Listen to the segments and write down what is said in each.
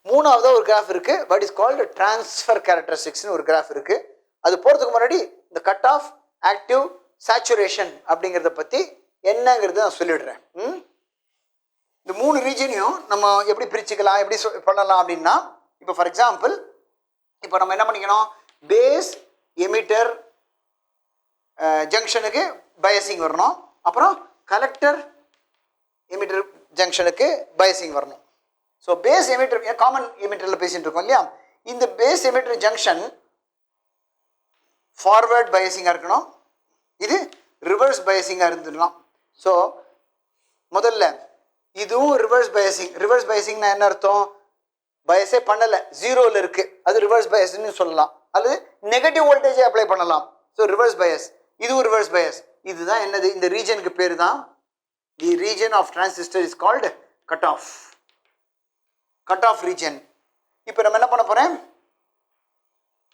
மூணாவது ஒரு கிராஃப் இருக்கு, வாட் இஸ் கால்டு டிரான்ஸ்ஃபர் கேரக்டரிஸ்டிக்ஸ்னு ஒரு கிராஃப் இருக்கு. அது போகிறதுக்கு முன்னாடி இந்த கட் ஆஃப், ஆக்டிவ், சேச்சுரேஷன் அப்படிங்கிறத பற்றி என்னங்கிறத நான் சொல்லிடுறேன். இந்த மூணு ரீஜனையும் நம்ம எப்படி பிரிச்சுக்கலாம், எப்படி பண்ணலாம் அப்படின்னா, இப்போ ஃபார் எக்ஸாம்பிள் இப்போ நம்ம என்ன பண்ணிக்கணும், பேஸ் எமிட்டர் ஜங்ஷனுக்கு பயசிங் வரணும், அப்புறம் கலெக்டர் எமிட்டர் ஜங்ஷனுக்கு பயசிங் வரணும். ஸோ பேஸ் எமிட்டர் காமன் எமிட்டரில் பேசிட்டு இருக்கோம் இல்லையா, இந்த பேஸ் எமிட்டர் ஜங்ஷன் ஃபார்வர்ட் பயசிங்காக இருக்கணும், இது ரிவர்ஸ் பயசிங்காக இருந்துடலாம். ஸோ முதல்ல இதுவும் ரிவர்ஸ் பயசிங். ரிவர்ஸ் பயசிங்னா என்ன அர்த்தம், பயஸே பண்ணலை, ஜீரோவில் இருக்குது, அது ரிவர்ஸ் பயஸ்ன்னு சொல்லலாம். அல்லது நெகட்டிவ் வோல்டேஜை அப்ளை பண்ணலாம். ஸோ ரிவர்ஸ் பயஸ், இதுவும் ரிவர்ஸ் பயஸ். இதுதான் என்னது, இந்த ரீஜனுக்கு பேர் தான், the region of transistor is called cut off, cut off region. இப்போ நம்ம என்ன பண்ண போகிறோம்,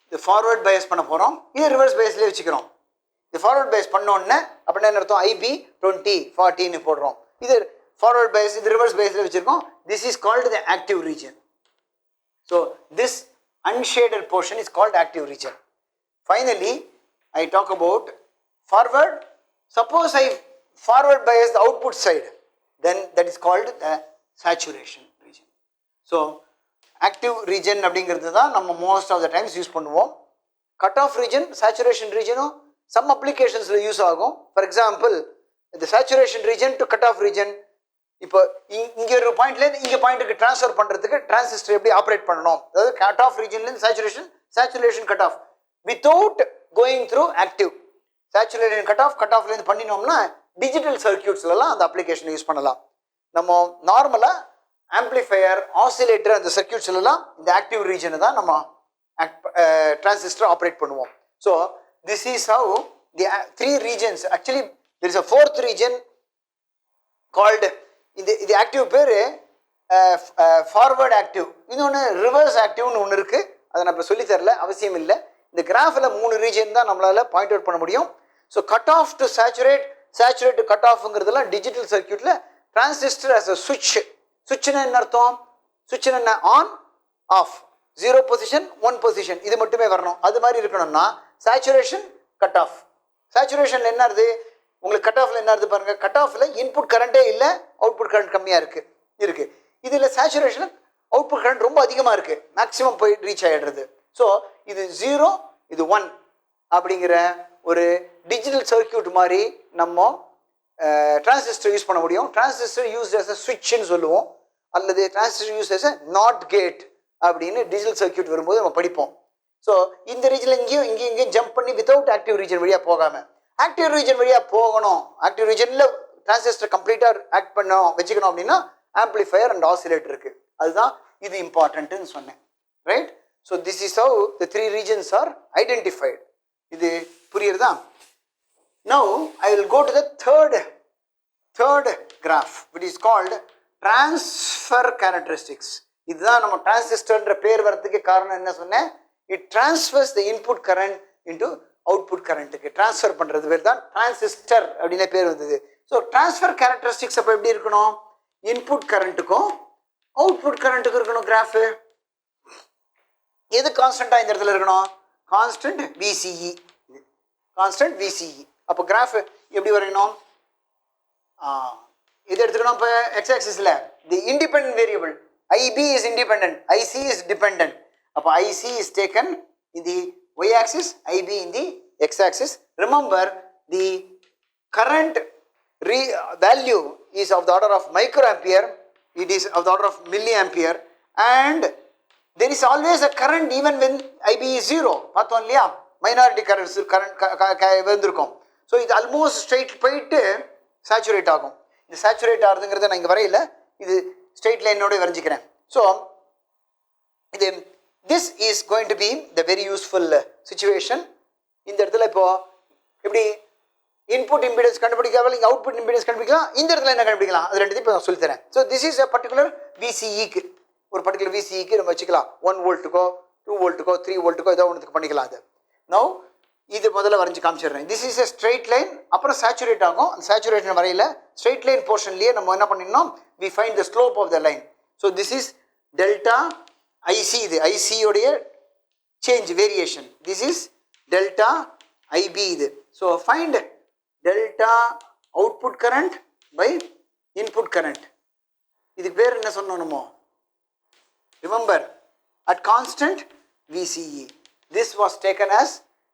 இது ஃபார்வர்ட் பயஸ் பண்ண போகிறோம், இது ரிவர்ஸ் பயஸ்லேயே வச்சுக்கிறோம். இது ஃபார்வர்ட் பயஸ் பண்ணோன்னே அப்படின்னா என்ன அர்த்தம், IB 20 40ன்னு போடுறோம். இது ஃபார்வர்ட் பயஸ், இது ரிவர்ஸ் பயஸில் வச்சுருக்கோம். This is called the active region. So this unshaded portion is called active region. Finally, I talk about forward. Suppose I forward bias the output side, then that is called the saturation region. So active region அப்படிங்கிறது தான் நம்ம most of the times use பண்ணுவோம். Cut off region, saturation region some applications use ஆகும். For example, the saturation region to cut off region, இப்போ இங்கே ஒரு பாயிண்ட்லேருந்து இங்கே பாயிண்ட்டுக்கு ட்ரான்ஸ்ஃபர் பண்ணுறதுக்கு டிரான்சிஸ்டர் எப்படி ஆப்ரேட் பண்ணணும், அதாவது கட் ஆஃப் ரீஜன்லேருந்து saturation cut off without going through active. Saturation cut ஆஃப்லேருந்து பண்ணினோம்னா டிஜிட்டல் சர்க்கியூட்ஸ்லாம் அந்த அப்ளிகேஷன் யூஸ் பண்ணலாம். நம்ம நார்மலாக ஆம்பிளிஃபையர், ஆசிலேட்டர் அந்த சர்க்கியூட்ஸ்லாம் இந்த ஆக்டிவ் ரீஜனை தான் நம்ம டிரான்சிஸ்டர் ஆப்ரேட் பண்ணுவோம். So this is have the 3 regions. Actually there is a 4th region called, இது ஆக்டிவ் பேர் ஃபார்வர்ட் ஆக்டிவ், இன்னொன்று ரிவர்ஸ் ஆக்டிவ்னு ஒன்று இருக்குது. அதை நான் இப்போ சொல்லித்தரல, அவசியம் இல்லை. இந்த கிராஃபில் 3 ரீஜன் தான் நம்மளால் பாயிண்ட் அவுட் பண்ண முடியும். So cut off to saturate to cut ஆஃப்ங்கிறதுலாம் டிஜிட்டல் சர்க்கியூட்டில் டிரான்சிஸ்டர் ஆஸ் அ சுவிட்ச்னா என்ன அர்த்தம், சுவிட்ச்னா என்ன, ஆன் ஆஃப், 0 பொசிஷன் 1 பொசிஷன் இது மட்டுமே வரணும். அது மாதிரி இருக்கணும்னா சேச்சுரேஷன் கட் ஆஃப். சேச்சுரேஷனில் என்ன இருக்குது உங்களுக்கு, கட் ஆஃபில் என்ன இருக்குது பாருங்கள், கட் ஆஃபில் இன்புட் கரண்ட்டே இல்லை, அவுட்புட் கரண்ட் கம்மியாக இருக்குது. இதில் சேச்சுரேஷன் அவுட்புட் கரண்ட் ரொம்ப அதிகமாக இருக்குது, மேக்ஸிமம் போய் ரீச் ஆகிடுறது. ஸோ இது 0 இது 1 அப்படிங்கிற ஒரு டிஜிட்டல் சர்க்கியூட் மாதிரி நம்ம டிரான்சிஸ்டர் யூஸ் பண்ண முடியும். டிரான்சிஸ்டர் யூஸ் ஆஸ் அ ஸ்விட்ச்னு சொல்லுவோம், அல்லது transistor use as a not gate அப்படின்னு டிஜிட்டல் சர்க்கியூட் வரும்போது நம்ம படிப்போம். ஸோ இந்த ரீஜனில் இங்கேயும் ஜம்ப் பண்ணி வித்தவுட் ஆக்டிவ் ரீஜன் வழியாக போகாமல் ஆக்டிவ் ரீஜன் வழியாக போகணும். ஆக்டிவ் ரீஜனில் டிரான்சிஸ்டர் கம்ப்ளீட்டாக ஆக்ட் வச்சுக்கணும் அப்படின்னா ஆம்பிளிஃபையர் அண்ட் ஆசிலேட்டர் இருக்குது. அதுதான் இது இம்பார்ட்டன்ட்டுன்னு சொன்னேன், right? So this is how the 3 regions are identified. இது புரியுறதா? Now I will go to the third graph which is called transfer characteristics. இதுதான் நம்ம டிரான்சிஸ்டர்ன்ற பேர் வரதுக்கு காரணம் என்ன சொன்னேன், it transfers the input current into output கரண்ட்டுக்கு ட்ரான்ஸ்ஃபர் பண்ணுறது பேர் தான் டிரான்சிஸ்டர் அப்படின்னு பேர் வந்தது. ஸோ டிரான்ஸ்ஃபர் கேரக்டரிஸ்டிக்ஸ் அப்போ எப்படி இருக்கணும், இன்புட் கரண்ட்டுக்கும் அவுட்புட் கரண்ட்டுக்கும் இருக்கணும். கிராஃபு எது கான்ஸ்டண்ட்டாக இந்த இடத்துல இருக்கணும், கான்ஸ்டன்ட் VCE, கான்ஸ்டன்ட் VCE. அப்போ கிராஃப் எப்படி வரையணும், இது எடுத்துக்கணும். இப்போ எக்ஸ் ஆக்சிஸில் the independent variable IB is independent, IC is dependent. அப்போ IC is taken in the y-axis, IB in the x-axis. Remember, the current value is of the order of microampere, it is of the order of milliampere, and there is always a current even when IB is 0. பார்த்தோம் இல்லையா, minority current வந்துருக்கும். So இது almost straight போயிட்டு saturate ஆகும். இது saturate ஆகுதுங்கிறத நான் இங்கே வரையில, இது ஸ்ட்ரெயிட் லைனோட வரைஞ்சிக்கிறேன். ஸோ இது this is going to be the very useful situation. இந்த இடத்துல இப்போ எப்படி இன்புட் இம்பிடன்ஸ் கண்டுபிடிக்காமல் இங்கே அவுட்புட் இம்பிடன்ஸ் கண்டுபிடிக்கலாம், இந்த இடத்துல என்ன கண்டுபிடிக்கலாம், அது ரெண்டுத்தையும் இப்போ நான் சொல்லித்தரேன். So this is a particular VCEக்கு, ஒரு பர்டிகுலர் VCEக்கு நம்ம வச்சுக்கலாம். 1 வோல்ட்டுக்கோ 2 வோல்ட்டுக்கோ 3 வோல்ட்டுக்கோ ஏதோ ஒன்றுக்கு பண்ணிக்கலாம். அது நவ் இது முதல்ல வரைஞ்சி காமிச்சிடுறேன். This is a straight line, அப்புறம் சேச்சுரேட் ஆகும். அந்த சேச்சுரேஷன் வரையில் ஸ்ட்ரெயிட் லைன் போர்ஷன்லேயே நம்ம என்ன பண்ணிடணும், we find the slope of the line. So this is delta IC இது IC உடைய change variation. This is delta IB இது. So find delta output current by input current. இதுக்கு பேர் என்ன சொன்னோமோ? Remember, at constant VCE. This was taken as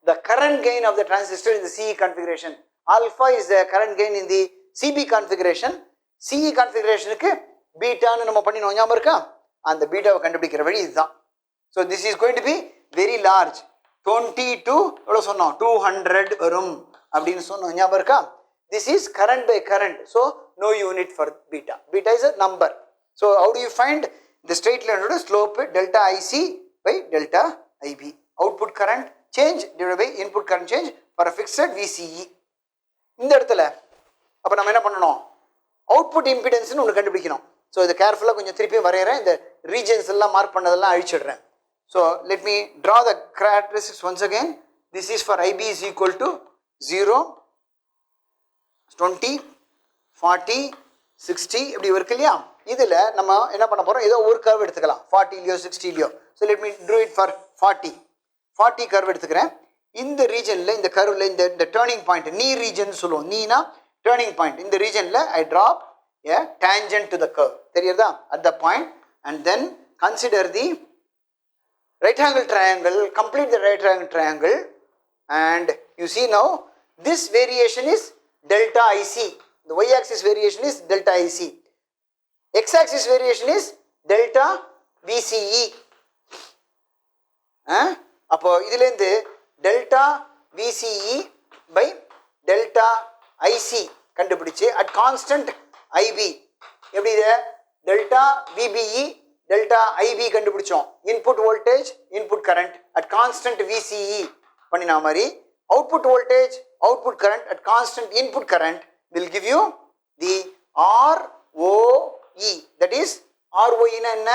the current gain of the transistor in the CE configuration. Alpha is the current gain in the CB configuration. CE configuration க்கு beta னு நம்ம பண்ணினோம் ஞாபகம் இருக்கா? அந்த பீட்டாவை கண்டுபிடிக்கிற வழி இதுதான். So this is going to be very large. 20 to எவ்வளவு சொன்னோம்? 200 வரும் அப்படின்னு சொன்னோம் ஞாபகம் இருக்கா? This is current by current. So no unit for beta. Beta is a number. So how do you find the straight line slope delta IC by delta IB? Output current change divided by input current change for a fixed VCE. இந்த இடத்துல அப்போ நம்ம என்ன பண்ணணும்? Output இம்பிடன்ஸ்னு ஒன்று கண்டுபிடிக்கணும். So இது கேர்ஃபுல்லாக கொஞ்சம் திருப்பி வரைகிறேன். இந்த ரீஜன்ஸ் எல்லாம் மார்க் பண்ணதெல்லாம் அழிச்சிடுறேன். So let me draw the characteristics once again. This is for IB is equal to 0, 20, 40, 60 இப்படி இருக்கு இல்லையா? இதில் நம்ம என்ன பண்ண போகிறோம்? ஏதோ ஒரு கர்வ் எடுத்துக்கலாம், 40லையோ 60லையோ. So let me draw it for 40 curve எடுத்துக்கிறேன். இந்த ரீஜனில் இந்த கர்வில் இந்த டேர்னிங் பாயிண்ட் நீ ரீஜன் சொல்லுவோம். நீனா டேர்னிங் பாயிண்ட். இந்த ரீஜனில் ஐ drop a tangent to the curve. தெரியுதா? At the point, and then consider the right angle triangle, complete the right angle triangle, and you see now this variation is delta IC. The y-axis variation is delta IC. X-axis variation is delta VCE. அப்போ இதுலேருந்து delta VCE by delta IC கண்டுபிடிச்சு at constant IB எப்படி இது? delta VBE delta IB கண்டுபிடிச்சோம். Input voltage input current at constant VCE பண்ணினா மாதிரி output voltage output current at constant input current will give you the ROE. That is ROE னா என்ன?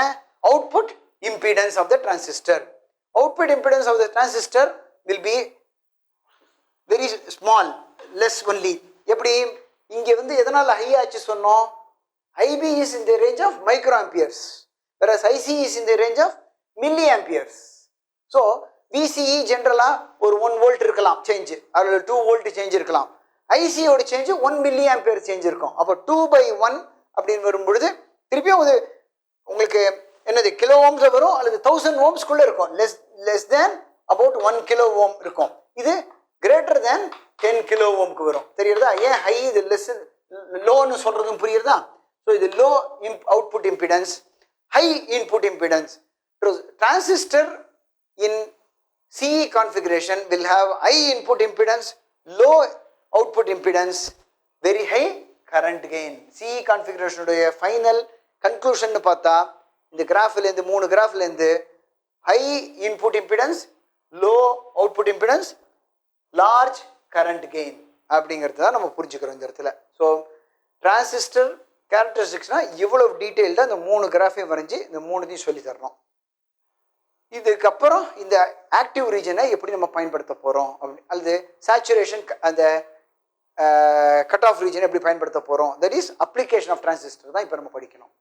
Output impedance of the transistor. Output impedance of the transistor will be very small, less only. எப்படி இங்கே வந்து எதனால் high ஆச்சு சொன்னோம்? IB is in the range of microamperes, whereas IC is in the range of milliamperes. So VCE ஜென்ரலாக ஒரு 1 volt இருக்கலாம் change, அதில் 2 வோல்ட் சேஞ்ச் இருக்கலாம். ஐசியோட சேஞ்சு 1 மில்லியாம்பியர் சேஞ்ச் இருக்கும். அப்போ 2/1 அப்படின்னு வரும்பொழுது திருப்பியும் அது உங்களுக்கு என்னது கிலோ ஓம்ஸில் வரும், அல்லது 1000 ஓம்ஸ்குள்ளே இருக்கும். Less than about 1 kilo ohm இருக்கும். இது கிரேட்டர் தேன் 10 கிலோ ஓம்க்கு வரும். தெரியுறதா? ஏன் ஹை இது லெஸ் லோன்னு சொல்கிறதும் புரியுறதா? ஸோ இது low output impedance, high input impedance. Transistor in CE configuration will have high input impedance, low output impedance, very high current gain. CE configuration உடைய ஃபைனல் கன்க்ளூஷன் பார்த்தா இந்த கிராஃப்லேருந்து 3 கிராஃப்லேருந்து high input impedance, low output impedance, large current gain அப்படிங்கிறது தான் நம்ம புரிஞ்சுக்கிறோம் இந்த இடத்துல. ஸோ டிரான்சிஸ்டர் கேரக்டரிஸ்டிக்ஸ்னால் இவ்வளவு டீட்டெயில்டாக இந்த 3 கிராஃபையும் வரைஞ்சி இந்த 3த்தையும் சொல்லி தரணும். இதுக்கப்புறம் இந்த ஆக்டிவ் ரீஜனை எப்படி நம்ம பயன்படுத்த போகிறோம் அப்படி, அல்லது சேச்சுரேஷன் அந்த கட் ஆஃப் ரீஜனை எப்படி பயன்படுத்த போகிறோம், that is application of transistor தான் இப்போ நம்ம படிக்கணும்.